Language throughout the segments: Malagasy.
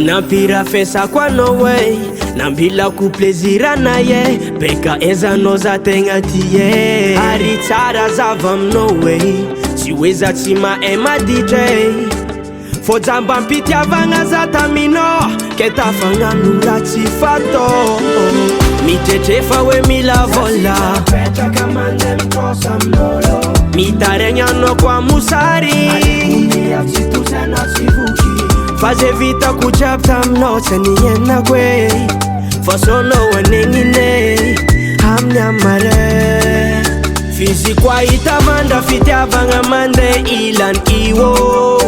nampira fesa kwa no way nambila ku plaisirana ye beka ezano za tegna tie ari tsara zava no way siweza tsima ema DJ fo jamba mpitia vagna za tamino keta fagnano la tsifato mitretrefa we milavola mitaregnano kwa musari faze vita kuchapta mnote niyena kwe fasono wanengine hamnyamare fizi kwa itamanda fitiavanga mande ilan iwo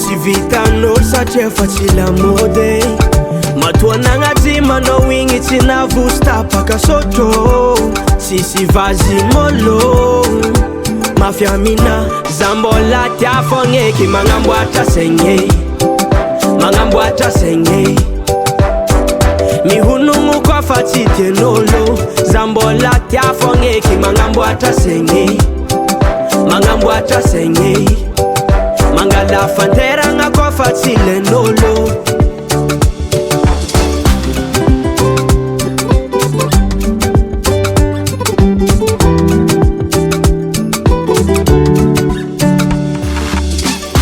sivita no sachefa chila mode matuana ngatima no wingi tina vusta paka soto sisi vazi molo mafia mina zambola tiafongeki mangambwata senye mihunungu kwa fatite nolo zambola tiafongeki mangambwata senye mangala fantera nga kwa fatile nolo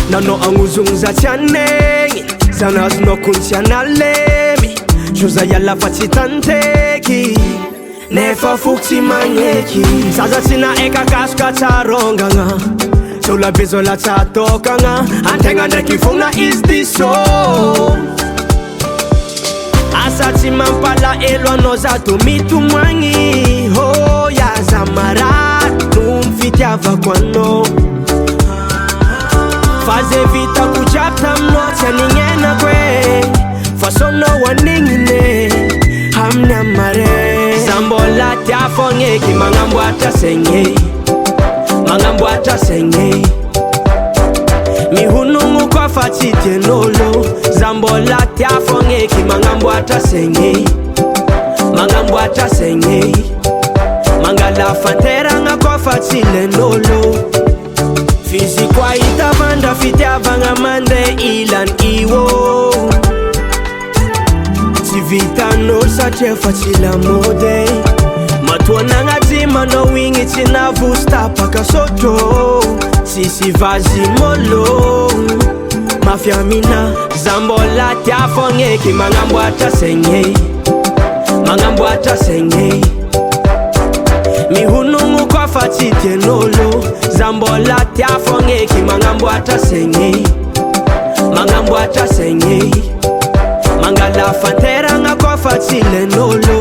nano anguzunza chanengi zanas no kunsianalemi joza yala fatitanteki nefa fukti manyeki saza sina eka kaska taronganga sola bezola tatokanga antenga ndeki funa is this so asati mampala elwa noza tumitu mwangi ho ya zamara numfitiava kwano faze vita kuchapta mnote ningena kwe fasono waningine hamnyamare zambola tiafongeki mangambwata senye mihunungu kwa fatite nolo zambola tiafongeki mangambwata senye mangala fantera nga kwa fatile nolo fizi kwa itamanda fitiavanga mande ilan iwo sivita no sachefa chila mode matuana ngatima no wingi tina vusta paka soto sisi vazi molo mafia mina zambola tiafongeki mangambwata senye mihunungu kwa fatite nolo zambola tiafongeki mangambwata senye mangala fantera nga kwa fatile nolo